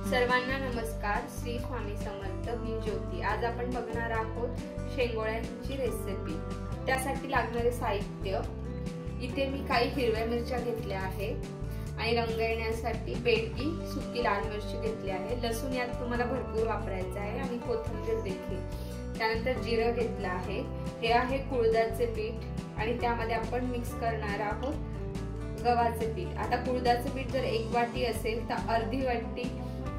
सर्वांना नमस्कार. श्री स्वामी समर्थ. मी ज्योती. आज आपण बघणार आहोत शेंगोळ्यांची रेसिपी. त्यासाठी लागणारे साहित्य, इथे मी काही हिरव्या मिरच्या घेतल्या आहे आणि रंग येण्यासाठी बेडगी सुकी लाल मिरची घेतली आहे. लसूण यात तुम्हाला भरपूर वापरायचा आहे आणि कोथिंबीर देखील. त्यानंतर जिरं घेतलं आहे. हे आहे कुळदाचे पीठ आणि त्यामध्ये आपण मिक्स करणार आहोत गव्हाचे पीठ. आता कुळदाचे पीठ जर 1 वाटी असेल तर अर्धी वाटी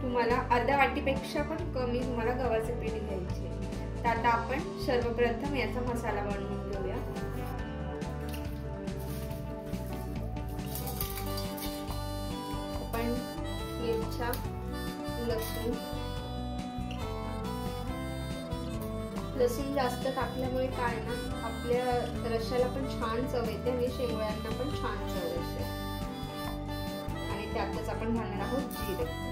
तुम्हाला, अर्ध्या वाटीपेक्षा पण कमी तुम्हाला गव्हाचे पीठ घ्यायचे. तर आता आपण सर्वप्रथम याचा मसाला बनवून घेऊया. आपण मिरच्या, लसूण जास्त टाकल्यामुळे काय ना, आपल्या रश्श्याला पण छान चव येते आणि शेंगोळ्यांना पण छान चव येते. आणि त्यातच आपण घालणार आहोत जिरे.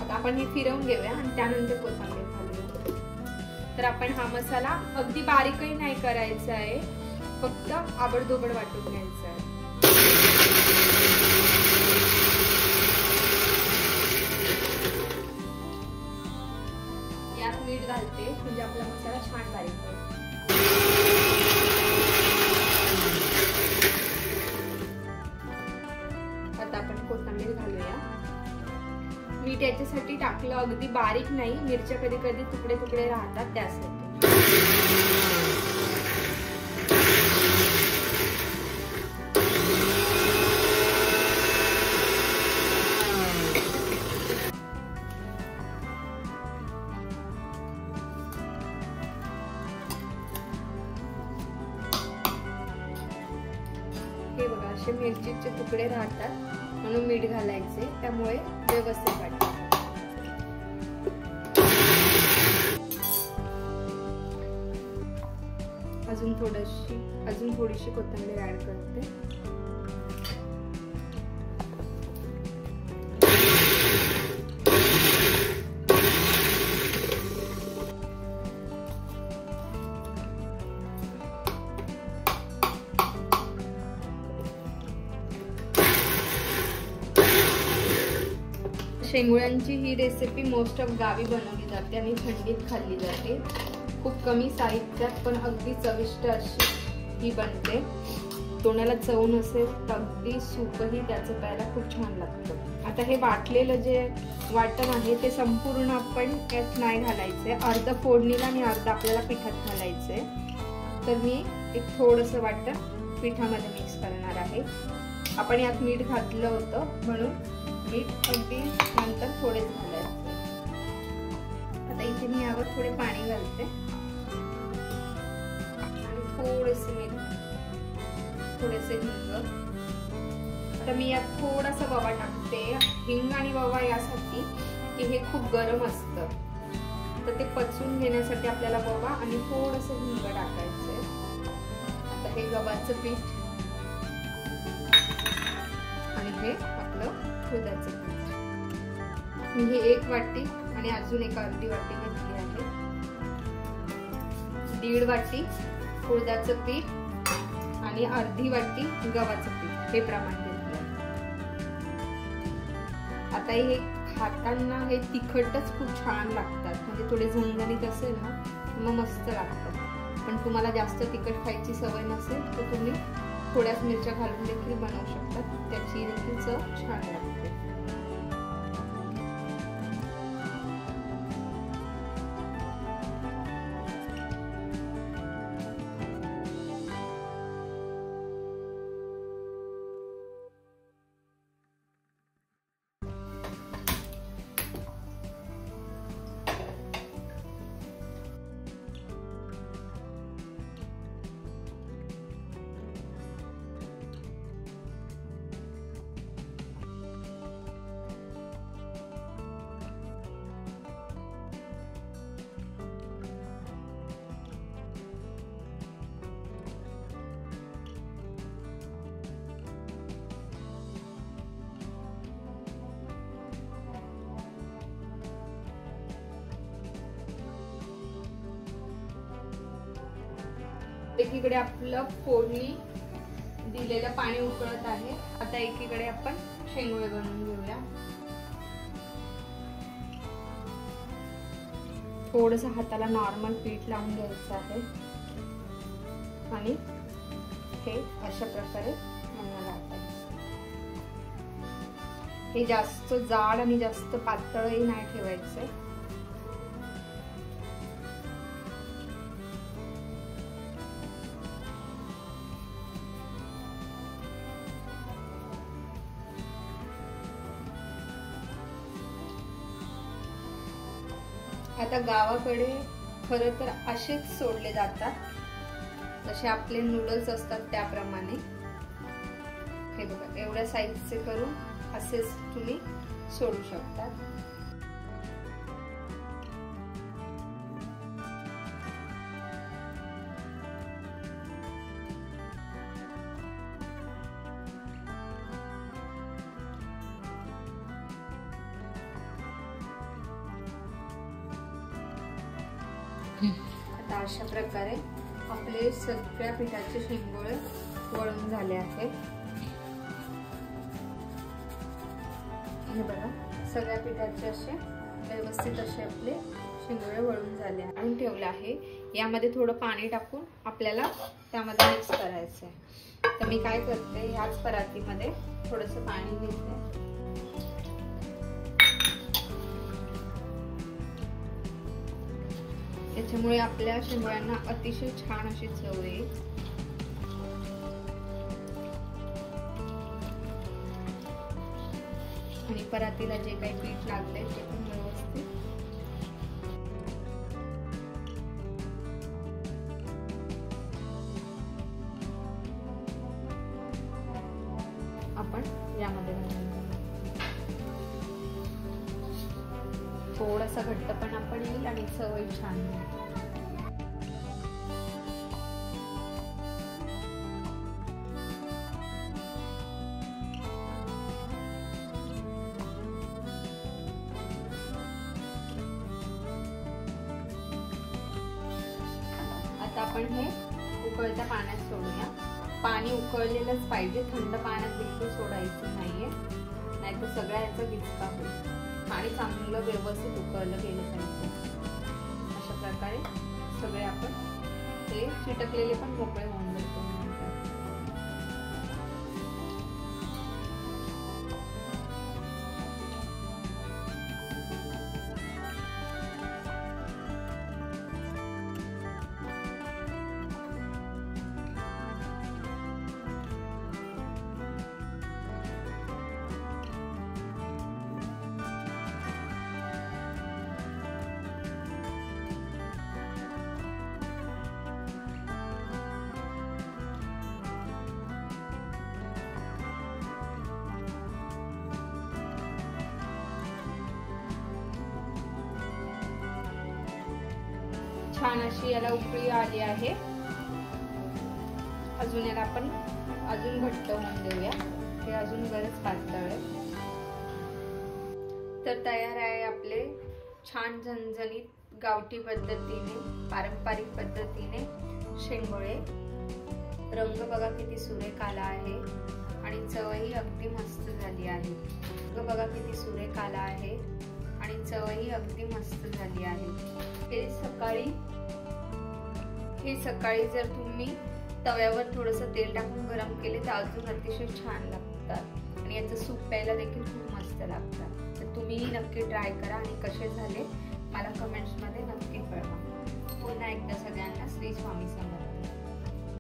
आता आपण हे फिरवून घेऊया आणि त्यानंतर कोथिंबीर घालूया. तर आपण हा मसाला अगदी बारीकही नाही करायचा आहे, फक्त आबडधोबड वाटून घ्यायचा आहे. यात मीठ घालते म्हणजे आपला मसाला छान बारीक होईल. आता आपण कोथिंबीर घालूया. मीठ याच्यासाठी टाकलं, अगदी बारीक नाही, मिरच्या कधी कधी तुकडे तुकडे राहतात त्यासाठी. हे बघा, असे मिरचीचे तुकडे राहतात म्हणून मीठ घालायचे, त्यामुळे व्यवस्थित वाटते. अजून थोडीशी कोथिंबीर ऍड करते. शेंगोळ्यांची ही रेसिपी मोस्ट ऑफ गावी बनवली जाते आणि थंडीत खाल्ली जाते. खूप कमी साहित्यात पण अगदी चविष्ट अशी ही बनते. तोंडाला चव नसेल तर अगदी सूपही त्याचं प्यायला खूप छान लागतं. आता हे वाटलेलं जे वाटण आहे ते संपूर्ण आपण यात नाही घालायचे, अर्ध फोडणीला आणि अर्ध आपल्याला पिठात घालायचे. तर मी एक थोडंसं वाटण पिठामध्ये मिक्स करणार आहे. आपण यात मीठ घातलं होतं म्हणून मीठ अगदी नंतर थोडेच घालायचे. आता इथे मी यावर थोडे पाणी घालते आणि थोडेसे मीठ, थोडेसे हिंग. आता मी यात थोडासा ओवा टाकते. हिंग आणि ओवा यासाठी की हे खूप गरम असतं, तर ते पचवून घेण्यासाठी आपल्याला ओवा आणि थोडंसं हिंग टाकायचंय. आता हे गव्हाचं पीठ आणि हे आपलं कुळदाचं पीठ. मी हे 1 वाटी आणि अजून एक अर्धी वाटी घेतली आहे. 1.5 वाटी कुळदाचं पीठ आणि अर्धी वाटी गव्हाचं पीठ हे प्रमाण घेतलं. आता हे खाताना हे तिखटच खूप छान लागतात, म्हणजे थोडे झणझणीत असेल ना मग मस्त लागतं. पण तुम्हाला जास्त तिखट खायची सवय नसेल तर तुम्ही थोड्याच मिरच्या घालून देखील बनवू शकतात, त्याची देखील चव छान लागते. एकीकडे आपलं फोडणी दिलेलं पाणी उकळत आहे. आता एकीकडे आपण शेंगोळे बनवून घेऊया. थोडंसं हाताला नॉर्मल पीठ लावून घ्यायचं आहे आणि हे अशा प्रकारे राहतात. हे जास्त जाड आणि जास्त पातळही नाही ठेवायचे. आता गावाकडे खरं तर असेच सोडले जातात, जसे आपले नूडल्स असतात त्याप्रमाणे. हे बघा, एवढ्या साईजचे करून असेच तुम्ही सोडू शकता. आता अशा प्रकारे आपले सगळ्या पिठाचे शेंगोळे वळून झाले आहेत. हे बघा, सगळ्या पिठाचे असे व्यवस्थित असे आपले शेंगोळे वळून झाले आणि ठेवले आहे. यामध्ये थोडं पाणी टाकून आपल्याला त्यामध्ये मिक्स करायचं आहे. तर मी काय करते, ह्याच परातीमध्ये थोडंसं पाणी घेते. त्याच्यामुळे आपल्या शेंगोळ्यांना अतिशय छान अशी चव येईल. आणि परातीला जे काही पीठ लागले ते पण व्यवस्थित आपण यामध्ये थोडासा घट्टपणा पण येईल आणि चवही छान येईल. आता आपण हे उकळत्या पाण्यात सोडूया. पाणी उकळलेलंच पाहिजे, थंड पाण्यात बिलकुल सोडायचं नाहीये, नाहीतर सगळ्या याचा गिचका होईल. पाणी चांगलं व्यवस्थित उकळलं गेलं पाहिजे. अशा प्रकारे सगळे आपण ते चिटकलेले पण मोकळे होऊन जातो. छान अशी याला उकळी आली आहे. अजून याला आपण अजून घट्ट होऊन देऊया. हे अजून बरेच पातळ आहे. तर तयार आहे आपले छान झणझणीत गावठी पद्धतीने, पारंपरिक पद्धतीने शेंगोळे. रंग बघा किती सुरेख आला आहे आणि चवही अगदी मस्त झाली आहे. रंग बघा किती सुरेख आला आहे आणि चवही अगदी मस्त झाली आहे. हे सकाळी जर तुम्ही तव्यावर थोडंसं तेल टाकून गरम केले तर अजून अतिशय छान लागतात आणि याचं सूप प्यायला देखील खूप मस्त लागतात. तर तुम्ही नक्की ट्राय करा आणि कसे झाले मला कमेंट्समध्ये नक्की